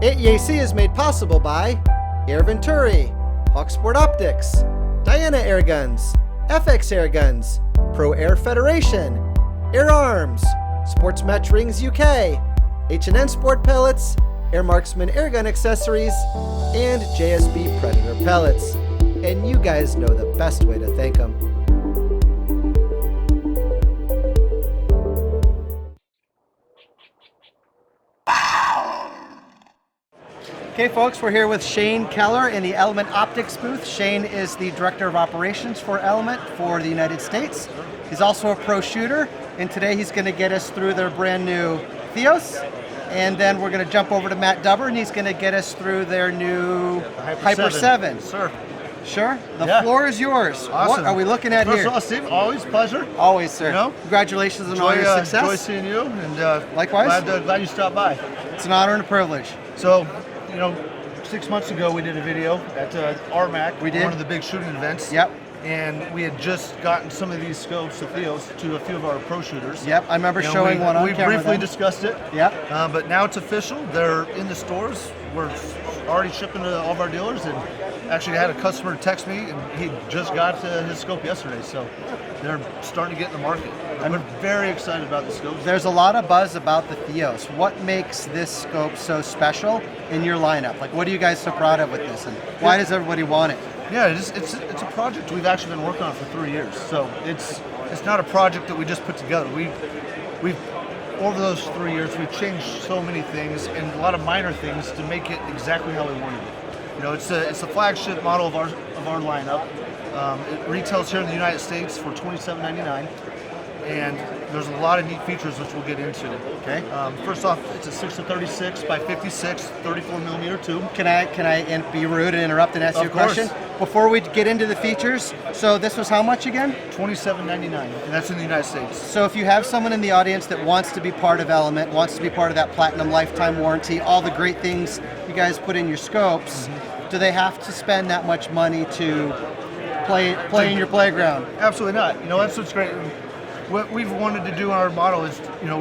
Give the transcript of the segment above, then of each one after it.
AEAC is made possible by Air Venturi, Hawksport Optics, Diana Airguns, FX Airguns, Pro Air Federation, Air Arms, Sports Match Rings UK, H&N Sport Pellets, Air Marksman Airgun Accessories, and JSB Predator Pellets. And you guys know the best way to thank them. Okay folks, we're here with Shane Keller in the Element Optics booth. Shane is the Director of Operations for Element for the United States. He's also a pro shooter, and today he's going to get us through their brand new Theos, and then we're going to jump over to Matt Dubber, and he's going to get us through their new HYPR-7. Sir. Sure? The floor is yours. Awesome. What are we looking at First here? of all, Steve, always pleasure. Always, sir. You know? Congratulations on all your success. Enjoy seeing you, and likewise. Glad you stopped by. It's an honor and a privilege. So, you know, 6 months ago we did a video at RMAC. We did. One of the big shooting events. Yep. And we had just gotten some of these scopes, the Theos, to a few of our pro shooters. Yep, I remember showing one on camera. We briefly discussed it. Yep. But now it's official. They're in the stores. We're already shipping to all of our dealers, and actually I had a customer text me, and he just got his scope yesterday, so they're starting to get in the market. And we're very excited about the scopes. There's a lot of buzz about the Theos. What makes this scope so special in your lineup? Like, what are you guys so proud of with this, and why does everybody want it? Yeah, it's a project we've actually been working on for 3 years. So it's not a project that we just put together. We've over those 3 years we've changed so many things and a lot of minor things to make it exactly how we wanted it. You know, it's the flagship model of our lineup. It retails here in the United States for $27.99. And there's a lot of neat features which we'll get into. Okay. First off, it's a 6-56 by 56, 34mm tube. Can I be rude and interrupt and ask you a question? Before we get into the features, so this was how much again? $27.99, and that's in the United States. So if you have someone in the audience that wants to be part of Element, wants to be part of that platinum lifetime warranty, all the great things you guys put in your scopes, do they have to spend that much money to play in your playground? Absolutely not. You know, that's what's great. What we've wanted to do in our model is, you know,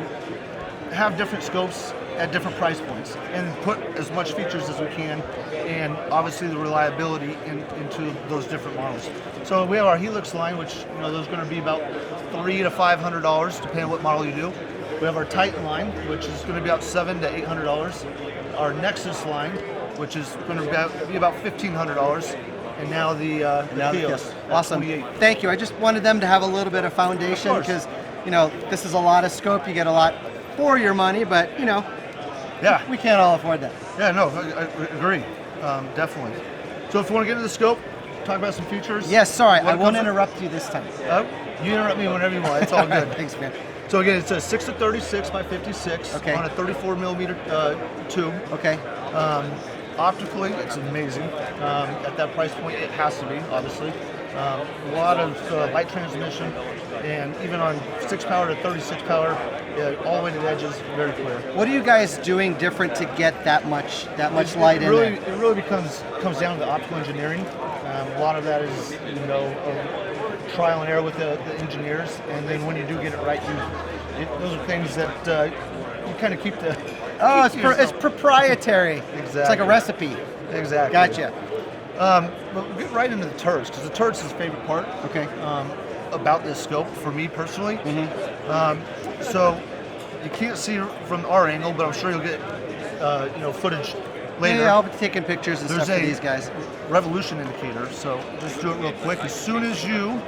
have different scopes at different price points and put as much features as we can, and obviously the reliability into those different models. So we have our Helix line, which, you know, those are going to be about $300 to $500 depending on what model you do. We have our Titan line, which is going to be about $700 to $800. Our Nexus line, which is going to be about $1,500. And now the Theos. Awesome. Thank you. I just wanted them to have a little bit of foundation because, you know, this is a lot of scope. You get a lot for your money, but, you know, we can't all afford that. Yeah, no, I agree. Definitely. So if you want to get into the scope, talk about some features. Yes, sorry, I won't interrupt you this time. You interrupt me whenever you want. It's all good. Thanks, man. So again, it's a 6-36 by 56 on a 34mm tube. Okay. Optically, it's amazing. At that price point, it has to be, obviously. A lot of light transmission, and even on 6 power to 36 power, all the way to the edges, very clear. What are you guys doing different to get that much light in there? It really comes down to the optical engineering. A lot of that is, you know, trial and error with the engineers, and then when you do get it right, those are things that you kind of keep the. Oh, it's proprietary. Exactly. It's like a recipe. Exactly. Gotcha. But we'll get right into the turrets, because the turrets is the favorite part. Okay. About this scope for me personally. So you can't see from our angle, but I'm sure you'll get you know, footage later. Yeah, I'll be taking pictures and stuff for these guys. Revolution indicator. So just do it real quick. As soon as you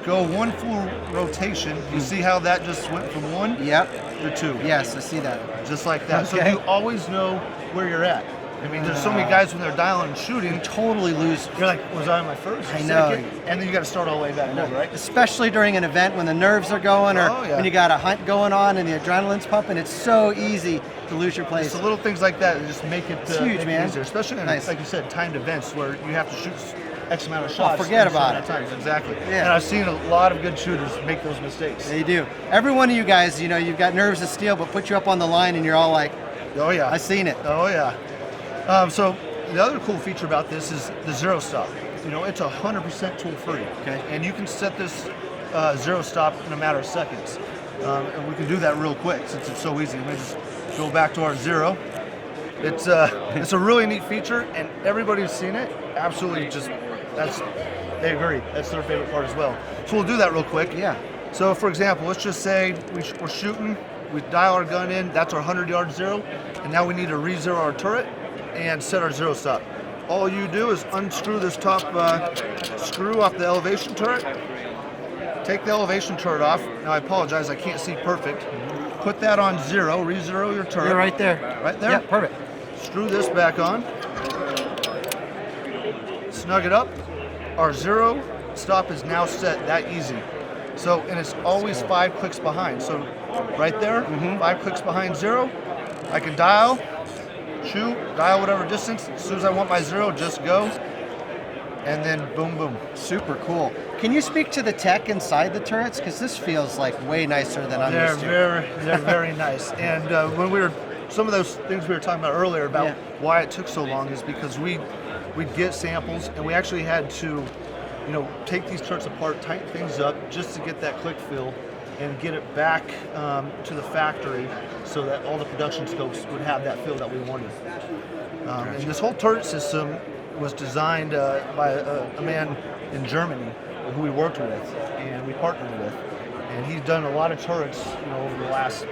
go one full rotation, you see how that just went from 1 to 2. Yes, I see that. Just like that. Okay. So you always know where you're at. I mean, there's so many guys when they're dialing and shooting, you totally lose. You're like, was I on my first? I know. Second? And then you got to start all the way back over, right? Especially during an event when the nerves are going, or when you got a hunt going on and the adrenaline's pumping. It's so easy to lose your place. So little things like that just make it huge, man. easier, especially in, like you said, timed events where you have to shoot X amount of shots. Forget about it. Times. Exactly. Yeah. And I've seen a lot of good shooters make those mistakes. They do. Every one of you guys, you know, you've got nerves of steel, but put you up on the line and you're all like, oh yeah, I've seen it. Oh yeah. So the other cool feature about this is the zero stop. You know, it's 100% tool free. Okay. And you can set this zero stop in a matter of seconds. And we can do that real quick since it's so easy. We just go back to our zero. It's a really neat feature, and everybody who's seen it absolutely they agree. That's their favorite part as well. So we'll do that real quick. Yeah. So for example, let's just say we're shooting, we dial our gun in, that's our 100-yard zero, and now we need to re-zero our turret and set our zero stop. All you do is unscrew this top screw off the elevation turret, take the elevation turret off. Now I apologize, I can't see perfect. Put that on zero, re-zero your turret. You're right there. Right there? Yeah, perfect. Screw this back on. Snug it up. Our zero stop is now set that easy. So, and it's always 5 clicks behind. So right there, 5 clicks behind zero. I can dial, shoot, dial whatever distance. As soon as I want my zero, just go. And then boom, boom. Super cool. Can you speak to the tech inside the turrets? Because this feels like way nicer than I'm used to. They're very nice. And some of those things we were talking about earlier about why it took so long is because we'd get samples and we actually had to, take these turrets apart, tighten things up just to get that click feel and get it back to the factory so that all the production scopes would have that feel that we wanted. And this whole turret system was designed by a man in Germany who we worked with and we partnered with, and he's done a lot of turrets over the last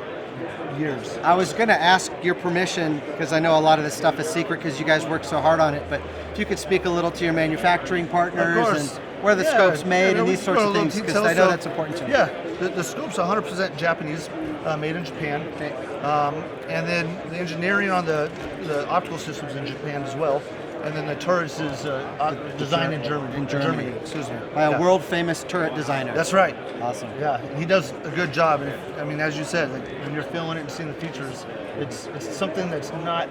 years. I was going to ask your permission because I know a lot of this stuff is secret because you guys work so hard on it, but if you could speak a little to your manufacturing partners and where the scope's made and these sorts of things, because I know that's important to me. Yeah, the scope's 100% Japanese, made in Japan. Okay. And then the engineering on the optical systems in Japan as well. And then the turrets is designed in Germany. In Germany. Excuse me. By a world famous turret designer. That's right. Awesome. Yeah, he does a good job. And I mean, as you said, like, when you're feeling it and seeing the features, it's something that's not,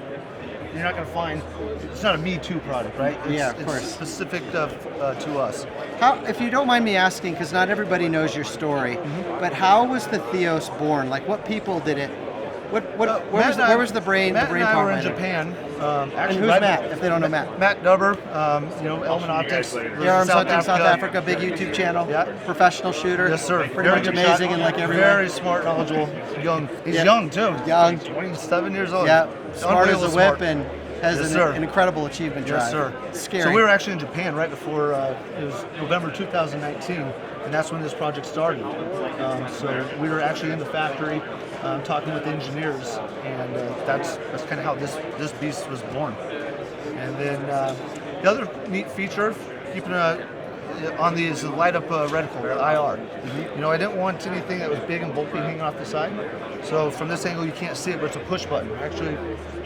you're not going to find. It's not a Me Too product, right? It's course. Specific to us. How, if you don't mind me asking, because not everybody knows your story, but how was the Theos born? Like, what people did it? Where was the brain? Matt the brain and I power were in behind it? Japan. And Actually, who's Matt? If they don't know Matt. Matt Dubber, Element Optics. Arms Hunting South Africa, big YouTube channel. Yeah. Professional shooter. Yes, sir. Pretty much amazing and like everywhere. Very smart, knowledgeable, young. He's young too. Young. 27 years old. Yeah. Smart as a whip smart. and has an incredible achievement drive. Yes, sir. It's scary. So we were actually in Japan right before it was November 2019, and that's when this project started. So we were actually in the factory talking with engineers, and that's kind of how this beast was born. And then the other neat feature, keeping on these light up reticle, IR. I didn't want anything that was big and bulky hanging off the side. So from this angle you can't see it, but it's a push button. I actually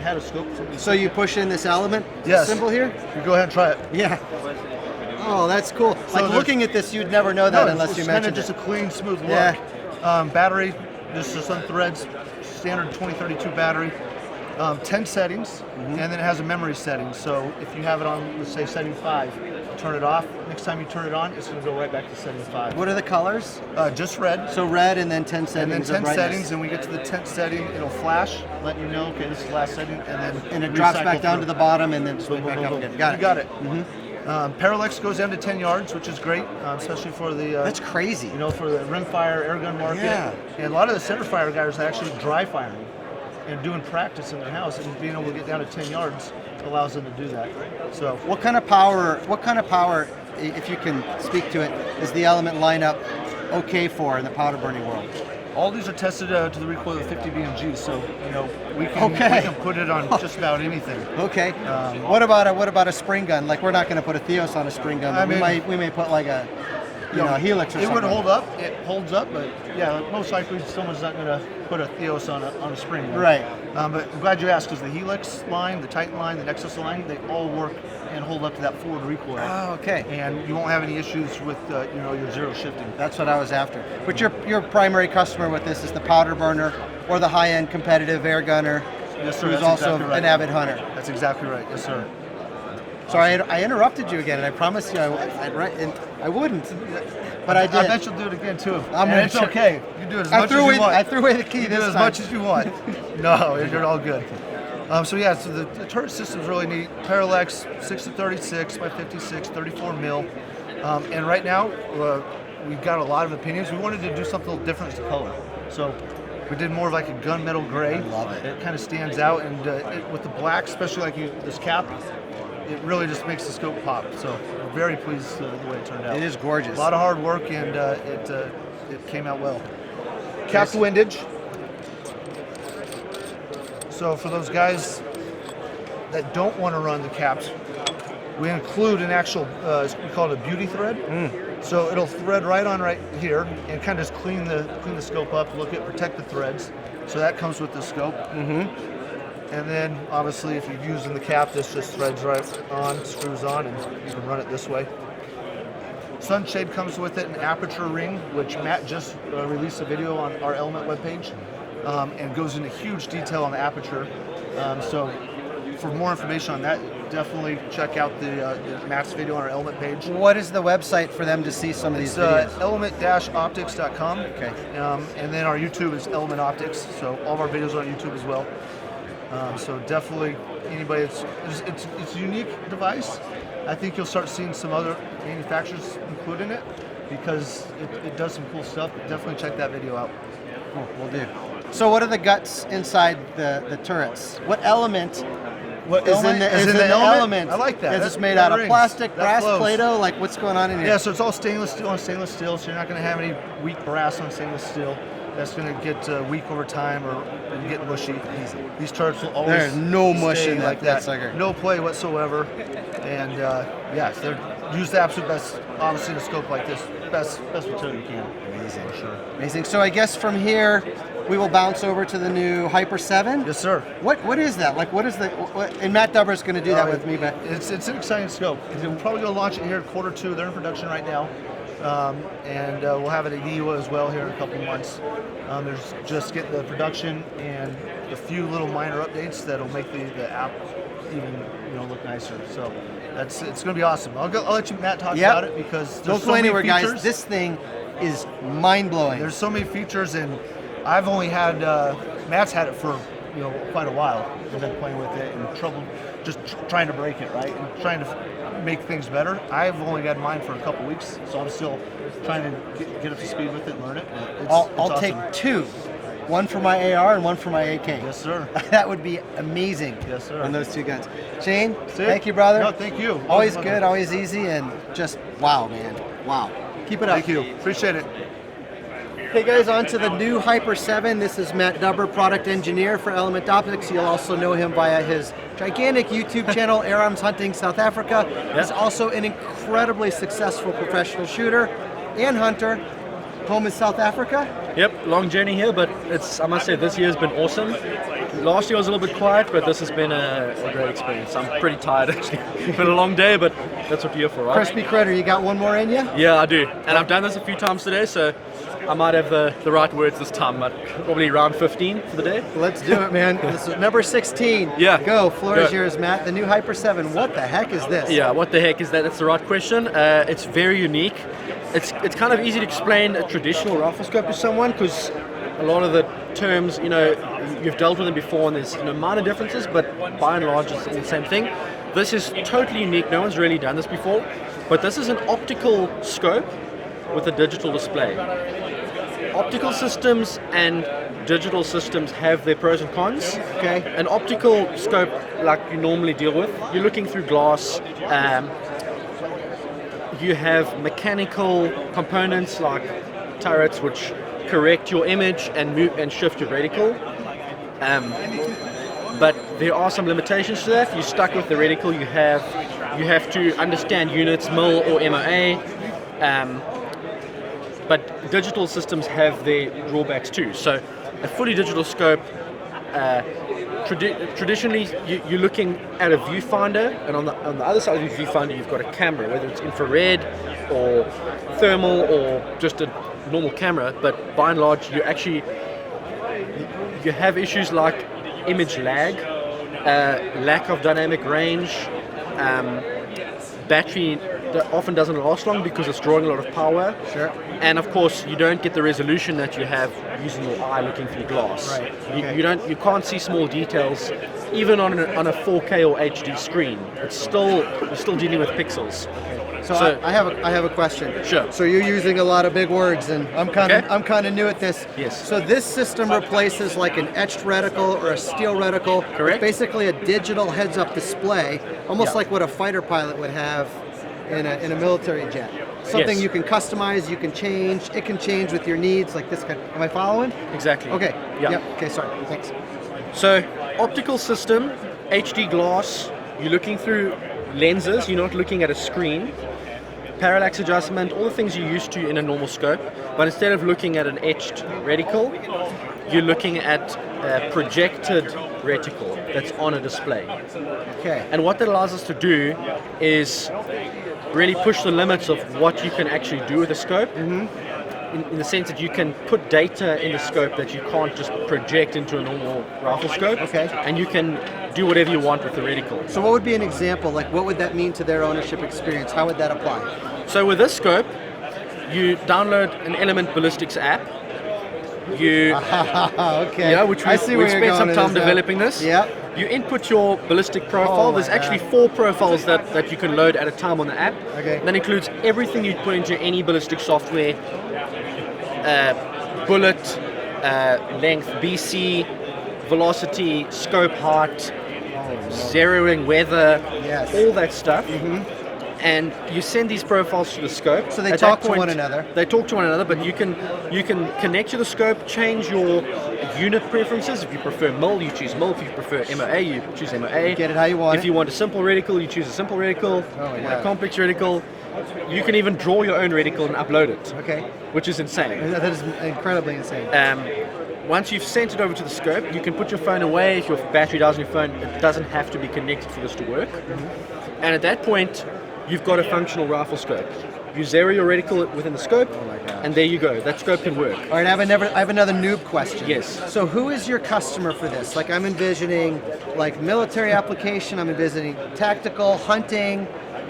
had a scope. So you push in this element symbol here? You go ahead and try it. Yeah. Oh, that's cool. So like looking at this, you'd never know that unless you mentioned it. It's kind of just a clean, smooth look. Yeah. Battery, this is on threads, standard 2032 battery. 10 settings, and then it has a memory setting. So if you have it on, let's say, setting 5, turn it off. Next time you turn it on, it's going to go right back to setting 5. What are the colors? Just red. So red and then 10 settings. And then 10 settings, and we get to the 10th setting, it'll flash, letting you know, okay, this is the last setting, and it drops back down to the bottom and then swing back up again. Got it. You got it. Parallax goes down to 10 yards, which is great, especially for the that's crazy. For the rimfire airgun market. Yeah. And a lot of the center fire guys are actually dry firing and doing practice in their house, and being able to get down to 10 yards allows them to do that. So what kind of power, if you can speak to it, is the element lineup okay for in the powder burning world? All these are tested to the recoil of 50 BMG, so we can put it on just about anything. Okay. What about a spring gun? Like, we're not going to put a Theos on a spring gun, but we may put like a a helix or something. It would hold up. It holds up, but yeah, most likely someone's not going to put a Theos on a spring gun. Right. But I'm glad you asked, because the helix line, the Titan line, the Nexus line, they all work and hold up to that forward recoil. Oh, okay. And you won't have any issues with your zero shifting. That's what I was after. But your primary customer with this is the powder burner or the high-end competitive air gunner, yes, sir, who's also exactly right. an avid hunter. That's exactly right. Yes, sir. Sorry, I interrupted you again, and I promised you I wouldn't, but I did. I bet you'll do it again too. It's sure. okay. You do it as much as you want. I threw away the key You this do it as time. much as you want. No, you're all good. So the turret system's really neat. Parallax 6-36 by 56, 34 mil, and right now we've got a lot of opinions. We wanted to do something a little different as a color. So We did more of like a gunmetal gray. I love it. It kind of stands out, and with the black, especially like this cap, it really just makes the scope pop. So we're very pleased the way it turned out. It is gorgeous. A lot of hard work, and it came out well. Capped windage. So for those guys that don't want to run the caps, we include an actual, we call it a beauty thread. So it'll thread right on right here and kind of just clean the scope up, protect the threads. So that comes with the scope. And then obviously if you're using the cap, this just threads right on, screws on, and you can run it this way. Sunshade comes with it, an aperture ring, which Matt just released a video on our Element webpage, and goes into huge detail on the aperture. So for more information on that, definitely check out the Matt's video on our Element page. What is the website for them to see some of these videos? Element-optics.com. Okay. And then our YouTube is Element Optics, so all of our videos are on YouTube as well. So definitely anybody, it's a unique device. I think you'll start seeing some other manufacturers include in it because it does some cool stuff. Definitely check that video out. Cool, we'll do. So what are the guts inside the turrets? What element is in the element? I like that. Is this made out of plastic, brass, Play-Doh? Like what's going on in here? Yeah, so it's all stainless steel on stainless steel, so you're not going to have any weak brass on stainless steel. That's going to get weak over time or get mushy. These turrets will always There's no mush stay in like that sucker. No play whatsoever. And yes, they're use the absolute best, obviously, in a scope like this. Best material you can. Amazing. For sure. Amazing. So I guess from here, we will bounce over to the new HYPR-7. Yes, sir. What is that? Like, what is the? And Matt Dubber's going to do that with me, but it's an exciting scope. We're probably going to launch it here in Q2. They're in production right now, and we'll have it at EUA as well here in a couple months. There's just getting the production and a few little minor updates that'll make the app even look nicer. So it's going to be awesome. I'll let you, Matt, talk about it because there's don't go anywhere, features. guys. This thing is mind blowing. There's so many features, and I've only had Matt's had it for quite a while. I've been playing with it and trouble just trying to break it right and trying to make things better. I've only got mine for a couple weeks, so I'm still trying to get up to speed with it and learn it. I'll awesome. take two. One for my AR and one for my AK. Yes, sir. That would be amazing. Yes, sir. On those two guns. Shane, thank you, brother. No, thank you. Always good, always easy, and just wow, man. Wow. Keep it up. Thank you. Appreciate it. Hey guys, on to the new HYPR-7. This is Matt Dubber, product engineer for Element Optics. You'll also know him via his gigantic YouTube channel, Air Arms Hunting South Africa. He's also an incredibly successful professional shooter and hunter. Home in South Africa? Yep, long journey here, but I must say this year has been awesome. Last year was a little bit quiet, but this has been a great experience. I'm pretty tired actually. It's been a long day, but that's what you're here for, right? Crispy Critter, you got one more in you? Yeah, I do. And I've done this a few times today, so I might have the right words this time, but probably round 15 for the day. Let's do it, man. This is number 16. Yeah. Go, floor is yours, Matt. The new HYPR-7, what the heck is this? Yeah, what the heck is that? That's the right question. It's very unique. It's kind of easy to explain a traditional riflescope to someone because a lot of the terms, you've dealt with them before and there's minor differences, but by and large it's all the same thing. This is totally unique. No one's really done this before, but this is an optical scope with a digital display. Optical systems and digital systems have their pros and cons. Okay. An optical scope, like you normally deal with, you're looking through glass. You have mechanical components like turrets which correct your image and move and shift your reticle. But there are some limitations to that. You're stuck with the reticle. You have to understand units, mil or MOA. But digital systems have their drawbacks too. So a fully digital scope, traditionally you're looking at a viewfinder, and on the other side of the viewfinder you've got a camera, whether it's infrared or thermal or just a normal camera. But by and large you have issues like image lag, lack of dynamic range, battery that often doesn't last long because it's drawing a lot of power. Sure. And of course, you don't get the resolution that you have using your eye looking through glass. Right. Okay. You can't see small details, even on a 4K or HD screen. You're still dealing with pixels. So I have a question. Sure. So you're using a lot of big words, and I'm kind of Okay. new at this. Yes. So this system replaces like an etched reticle or a steel reticle. Correct. It's basically a digital heads-up display, almost Yeah. like what a fighter pilot would have in a military jet. Something Yes. you can customize, you can change. It can change with your needs, like this kind. Am I following? Exactly. Okay. Yeah. Yep. Okay. Sorry. Thanks. So, optical system, HD glass, you're looking through lenses, you're not looking at a screen. Parallax adjustment, all the things you're used to in a normal scope, but instead of looking at an etched reticle, you're looking at a projected reticle that's on a display. Okay. And what that allows us to do is really push the limits of what you can actually do with a scope. In the sense that you can put data in the scope that you can't just project into a normal rifle scope. Okay. And you can do whatever you want with the reticle. So what would be an example? Like, what would that mean to their ownership experience? How would that apply? So with this scope, you download an Element Ballistics app. You, Okay. yeah, which I see where we you're spent some going time with this. developing this. Yep. You input your ballistic profile. Oh my There's actually God. 4 profiles that you can load at a time on the app. Okay. That includes everything you put into any ballistic software. Bullet, length, BC, velocity, scope height, zeroing weather, Yes. all that stuff. And you send these profiles to the scope. So they At talk that to one another. They talk to one another, but you can connect to the scope, change your unit preferences. If you prefer mil, you choose mil. If you prefer MOA, you choose MOA. Get it how you want If it. you want a simple reticle, you choose a simple reticle. Oh my You want God. a complex reticle. You can even draw your own reticle and upload it, Okay. which is insane. That is incredibly insane. Once you've sent it over to the scope, you can put your phone away. If your battery dies on your phone, it doesn't have to be connected for this to work. And at that point, you've got a functional rifle scope. You zero your reticle within the scope, and there you go. That scope can work. All right, I have another noob question. Yes. So who is your customer for this? Like, I'm envisioning like military application. I'm envisioning tactical, hunting,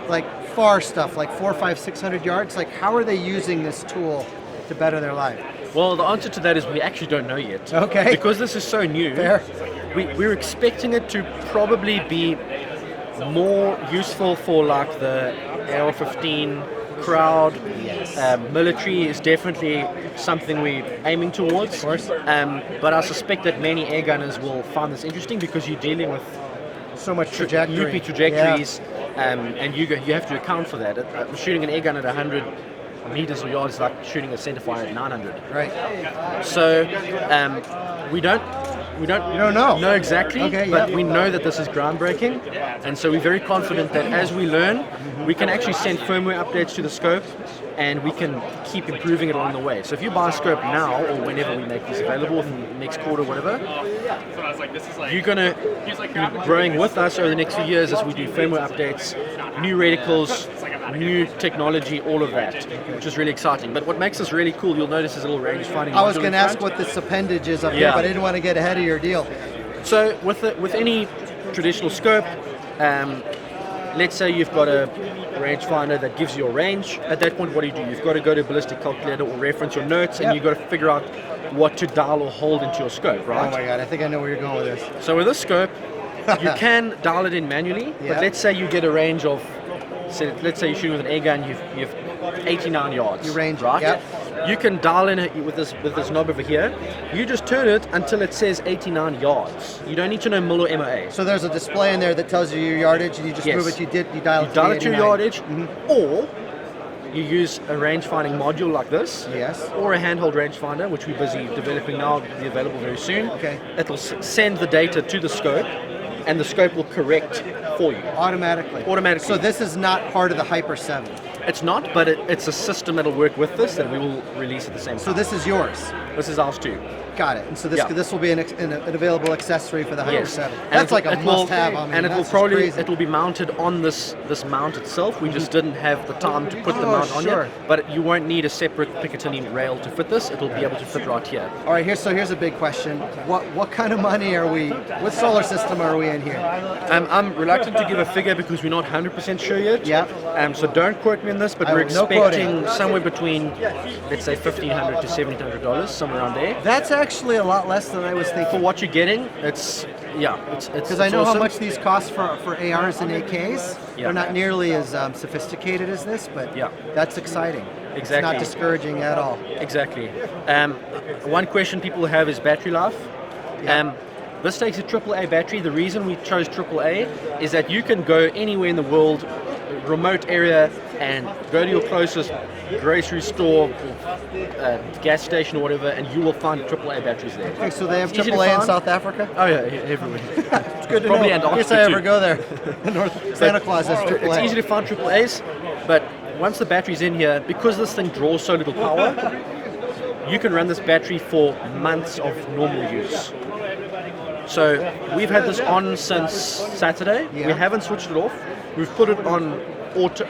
like far stuff, like 400, 500, 600 yards. Like, how are they using this tool to better their life? Well, the answer to that is we actually don't know yet. Okay. Because this is so new, Fair. we're expecting it to probably be more useful for like the AR-15 crowd. Yes. Military is definitely something we're aiming towards. Of course. But I suspect that many air gunners will find this interesting because you're dealing with So much trajectory. loopy trajectories, and you have to account for that. Shooting an air gun at 100 meters or yards is like shooting a centerfire at 900. Yeah. Right. So we don't know exactly, Okay, but yeah. we know that this is groundbreaking, and so we're very confident that as we learn, we can actually send firmware updates to the scope, and we can keep improving it along the way. So if you buy a scope now, or whenever we make this available, in the next quarter, whatever, you're gonna be growing with us over the next few years as we do firmware updates, new reticles, new technology, all of that, which is really exciting. But what makes this really cool, you'll notice is a little rangefinding. I was module going to in ask front. what this appendage is up here, Yeah. but I didn't want to get ahead of your deal. So with any traditional scope, let's say you've got a rangefinder that gives you a range. At that point, what do? You've got to go to ballistic calculator or reference your notes, and Yep. you've got to figure out what to dial or hold into your scope, right? Oh my God, I think I know where you're going with this. So with this scope, you can dial it in manually, Yeah. but let's say you get a range of, let's say you're shooting with an air gun, you've 89 yards. You range it, right? yep. You can dial in it with this knob over here. You just turn it until it says 89 yards. You don't need to know mil or MOA. So there's a display in there that tells you your yardage, and you just Yes. move it. You dial it. You to dial the it to your 89. yardage, or you use a rangefinding module like this, Yes. or a handheld rangefinder, which we're busy developing now, will be available very soon. Okay. It'll send the data to the scope, and the scope will correct for you. Automatically. Automatically. So this is not part of the HYPR-7. It's not, but it's a system that'll work with this that we will release at the same time. So this is yours. This is ours too. Got it. And so this Yeah. this will be an available accessory for the Yes. HYPR-7. And That's it'll- like a it will- must-have. I mean, and it will that's just probably crazy. it will be mounted on this mount itself. We just didn't have the time to put the Oh, mount on sure. yet. But you won't need a separate Picatinny rail to fit this. It'll be able to fit right here. All right. Here's a big question. What kind of money are we? What solar system are we in here? I'm reluctant to give a figure because we're not 100% sure yet. Yeah. So don't quote me on this, but I we're will- no expecting quoting. somewhere between, let's say, $1,500 to $1,700, somewhere around there. That's actually a lot less than I was For thinking. what you're getting, it's Yeah, Because I know awesome. how much these cost for ARs and AKs. Yeah. They're not nearly as sophisticated as this, but Yeah. that's exciting. It's Exactly. not discouraging at all. Exactly. One question people have is battery life. Yeah. This takes a AAA battery. The reason we chose AAA is that you can go anywhere in the world, remote area, and go to your closest grocery store, gas station or whatever, and you will find AAA batteries there. Okay, so they have It's easy to AAA in find. South Africa? Oh yeah, everywhere. It's good to Probably know. In case I Antarctica ever too. go there. Santa Claus has AAA. It's easy to find AAAs, but once the battery's in here, because this thing draws so little power, you can run this battery for months of normal use. So we've had this on since Saturday. Yeah. We haven't switched it off. We've put it on auto.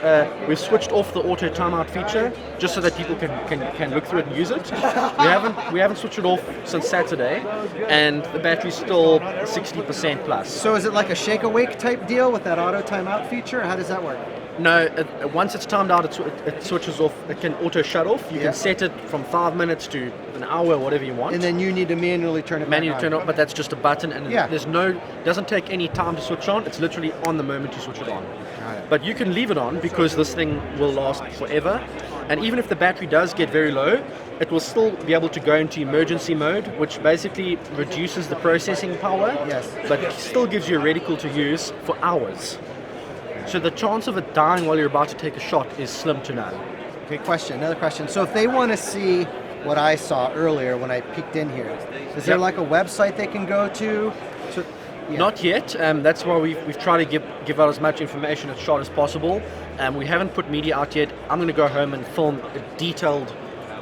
We've switched off the auto timeout feature just so that people can look through it and use it. We haven't switched it off since Saturday, and the battery's still 60% plus. So is it like a shake awake type deal with that auto timeout feature? How does that work? No, once it's timed out, it switches off. It can auto shut off. You Yeah. can set it from 5 minutes to an hour, whatever you want. And then you need to manually turn it manually back turn on. it, but that's just a button, and Yeah. doesn't take any time to switch on. It's literally on the moment you switch it on. Got it. But you can leave it on because this thing will last forever. And even if the battery does get very low, it will still be able to go into emergency mode, which basically reduces the processing power, Yes. but still gives you a reticle to use for hours. So the chance of it dying while you're about to take a shot is slim to none. Okay, another question. So if they want to see what I saw earlier when I peeked in here, is there Yep. like a website they can go to? Yeah. Not yet. That's why we've tried to give out as much information as shot as possible. We haven't put media out yet. I'm going to go home and film a detailed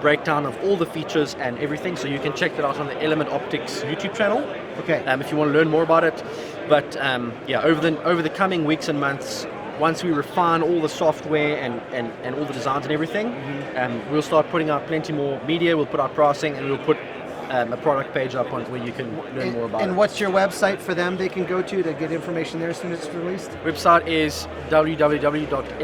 breakdown of all the features and everything, so you can check that out on the Element Optics YouTube channel. Okay. If you want to learn more about it. But yeah, over the coming weeks and months, once we refine all the software and all the designs and everything, we'll start putting out plenty more media. We'll put out pricing, and we'll put a product page up on where you can learn more about And it. what's your website for them they can go to get information there as soon as it's released? Website is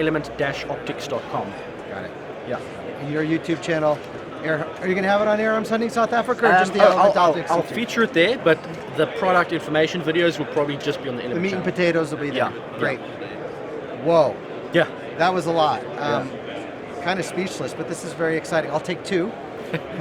www.element-optics.com. Got it. Yeah. And your YouTube channel, are you going to have it on Air Arms Hunting South Africa or just the Element Optics? I'll YouTube? feature it there, but the product information videos will probably just be on the The Element meat and channel. potatoes will be there. Yeah. Great. Whoa, Yeah. that was a lot. Kind of speechless, but this is very exciting. I'll take two.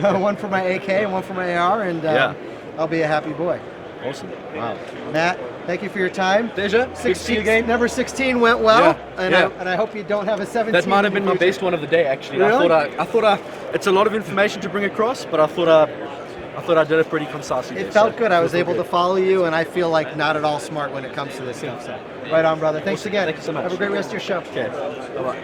One for my AK and one for my AR, and Yeah. I'll be a happy boy. Awesome. Wow. Matt, thank you for your time. Pleasure. Good to see you again. Number 16 went well, Yeah, and, yeah. and I hope you don't have a 17. That might have in been the my future. best one of the day, actually. Really? I thought it's a lot of information to bring across, but I thought I did it pretty concisely. It there, felt so good. I was all able to good. follow you, and I feel like not at all smart when it comes to this stuff. So, right on, brother. Thanks Awesome. again. Thank you so much. Have a great rest of your show. Okay. Bye-bye.